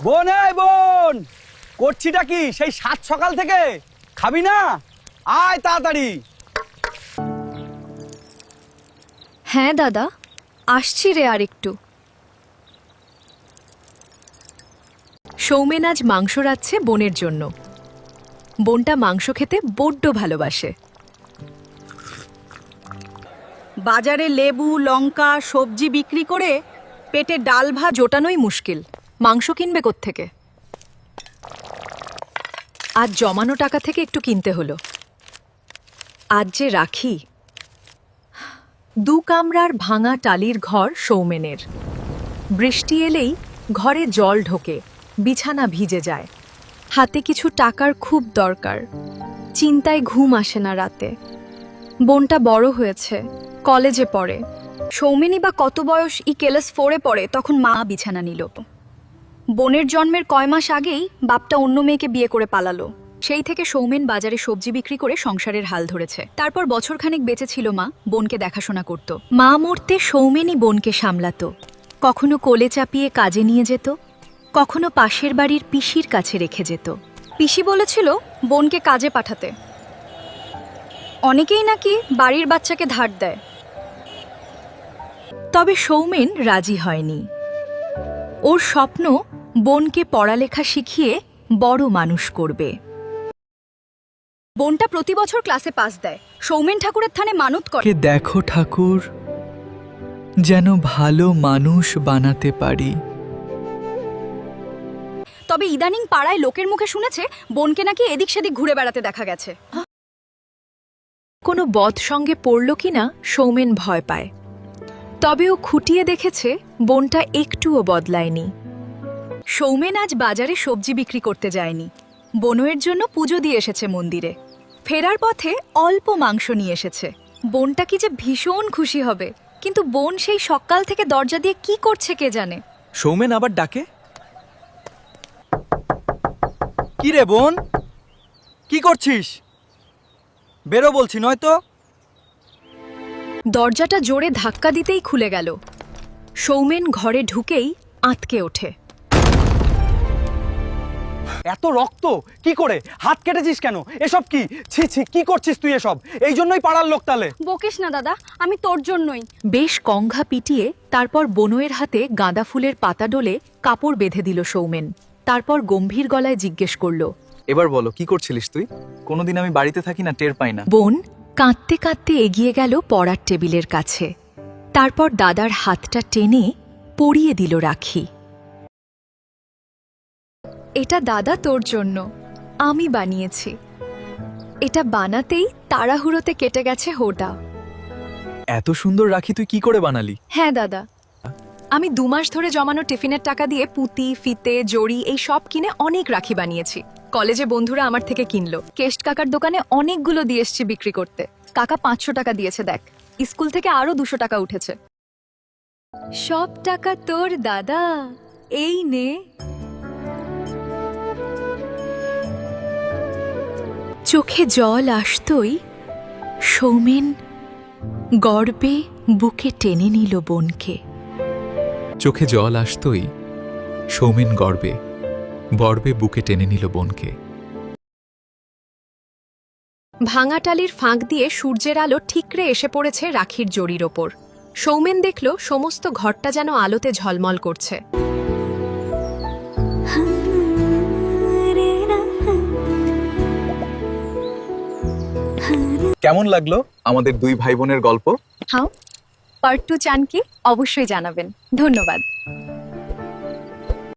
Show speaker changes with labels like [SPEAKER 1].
[SPEAKER 1] বোন, এই বোন, করছিটা কি সেই 7 সকাল থেকে? খাবি না? আয় তাড়াতাড়ি।
[SPEAKER 2] হ্যাঁ দাদা, আসছি রে আর একটু।
[SPEAKER 3] সৌমেন আজ মাংস রাঁধছে বোনের জন্য। বোনটা মাংস খেতে বড্ড ভালোবাসে।
[SPEAKER 4] বাজারে লেবু লঙ্কা সবজি বিক্রি করে পেটে ডাল ভাত
[SPEAKER 3] জোটানোই মুশকিল, মাংস কিনবে কোত্থেকে? আজ জমানো টাকা থেকে একটু কিনতে হলো। আজ যে রাখি। 2 কামরার ভাঙা টালির ঘর সৌমেনের। বৃষ্টি এলেই ঘরে জল ঢোকে, বিছানা ভিজে যায়।
[SPEAKER 2] হাতে কিছু টাকার খুব দরকার। চিন্তায় ঘুম আসে না রাতে। বোনটা বড় হয়েছে, কলেজে পড়ে। সৌমেনই বা কত বয়স ক্লাস 4-এ পড়ে তখন মা বিছানা নিল। বোনের জন্মের কয় মাস আগেই বাপটা অন্য মেয়েকে বিয়ে করে পালালো।
[SPEAKER 3] সেই থেকে সৌমেন বাজারে সবজি বিক্রি করে সংসারের হাল ধরেছে। তারপর বছরখানেক বেঁচে ছিল মা, বোনকে দেখাশোনা করত। মা মরতে সৌমেনই বোনকে সামলাতো। কখনো কোলে চাপিয়ে কাজে নিয়ে যেত, কখনো পাশের বাড়ির পিসির কাছে রেখে যেত।
[SPEAKER 2] পিসি বলেছিল বোনকে কাজে পাঠাতে। অনেকেই নাকি বাড়ির বাচ্চাকে ধার দেয়।
[SPEAKER 3] তবে সৌমেন রাজি হয়নি। ওর স্বপ্ন বোনকে পড়ালেখা শিখিয়ে বড় মানুষ করবে।
[SPEAKER 2] বোনটা প্রতি বছর ক্লাসে পাস দেয়। সৌমেন ঠাকুরের থানে মানত করে।
[SPEAKER 5] কে দেখো ঠাকুর, যেন ভালো মানুষ বানাতে পারি।
[SPEAKER 2] তবে ইদানিং পাড়ায় লোকের মুখে শুনেছে বোনকে নাকি এদিক সেদিক ঘুরে বেড়াতে দেখা গেছে।
[SPEAKER 3] কোনো বদ সঙ্গে পড়ল কিনা সৌমেন ভয় পায়। তবে ও খুঁটিয়ে দেখেছে বোনটা একটুও বদলায়নি। সৌমেন আজ বাজারে সবজি বিক্রি করতে যায়নি। বোনের জন্য পুজো দিয়ে এসেছে মন্দিরে। ফেরার পথে অল্প মাংস নিয়ে এসেছে।
[SPEAKER 2] বোনটা কি যে ভীষণ খুশি হবে, কিন্তু বোন সেই সকাল থেকে দরজা দিয়ে কি করছে কে জানে।
[SPEAKER 1] সৌমেন আবার ডাকে। কি রে বোন, কি করছিস? বেরো বলছি, নয়তো।
[SPEAKER 3] দরজাটা জোরে ধাক্কা দিতেই খুলে গেল। সৌমেন ঘরে ঢুকেই আঁতকে ওঠে।
[SPEAKER 1] এত রক্ত কি করে? হাত কেটেছিস কেন? এসব কি? ছি ছি, কি করছিস তুই এসব? এই জন্যই পাড়ার লোক তালে।
[SPEAKER 2] বকিস না দাদা, আমি তোর জন্যই।
[SPEAKER 3] বেশ কংঘা পিটিয়ে তারপর বনোয়ের হাতে গাঁদা ফুলের পাতা ডলে কাপড় বেঁধে দিল সৌমেন। তারপর গম্ভীর গলায় জিজ্ঞেস করল,
[SPEAKER 5] এবার বলো, কি করছিলিস তুই? কোনোদিন আমি বাড়িতে থাকি না, টের পাই না।
[SPEAKER 3] বোন কাঁদতে কাঁদতে এগিয়ে গেল পড়ার টেবিলের কাছে। তারপর দাদার হাতটা টেনে পরিয়ে দিল রাখি।
[SPEAKER 2] এটা দাদা তোর জন্য, আমি বানিয়েছি। এটা বানাতেই তাড়াহুড়োতে কেটে গেছে হোটা।
[SPEAKER 5] এত সুন্দর রাখি তুই কি করে বানালি?
[SPEAKER 2] হ্যাঁ দাদা,
[SPEAKER 3] আমি 2 মাস ধরে জমানো টিফিনের টাকা দিয়ে পুঁতি ফিতে জড়ি এই সব কিনে অনেক রাখি বানিয়েছি। কলেজে বন্ধুরা আমার থেকে কিনলো। কেষ্ট কাকার দোকানে অনেকগুলো দিয়ে এসছি বিক্রি করতে। কাকা 500 টাকা দিয়েছে। দেখ, স্কুল থেকে আরো 200 টাকা উঠেছে।
[SPEAKER 2] সব টাকা তোর দাদা, এই নে।
[SPEAKER 3] চোখে জল আসতই সৌমেন গর্বে বুকে টেনে নিল বোনকে।
[SPEAKER 6] চোখে জল আসতই সৌমেন গর্বে বুকে টেনে নিল বোনকে।
[SPEAKER 3] ভাঙাটালির ফাঁক দিয়ে সূর্যের আলো ঠিকরে এসে পড়েছে রাখির জড়ির ওপর। সৌমেন দেখল সমস্ত ঘরটা যেন আলোতে ঝলমল করছে।
[SPEAKER 5] কেমন লাগলো আমাদের 2 ভাই বোনের গল্প?
[SPEAKER 2] হ্যাঁ, পার্ট 2 চান কি? অবশ্যই জানাবেন। ধন্যবাদ।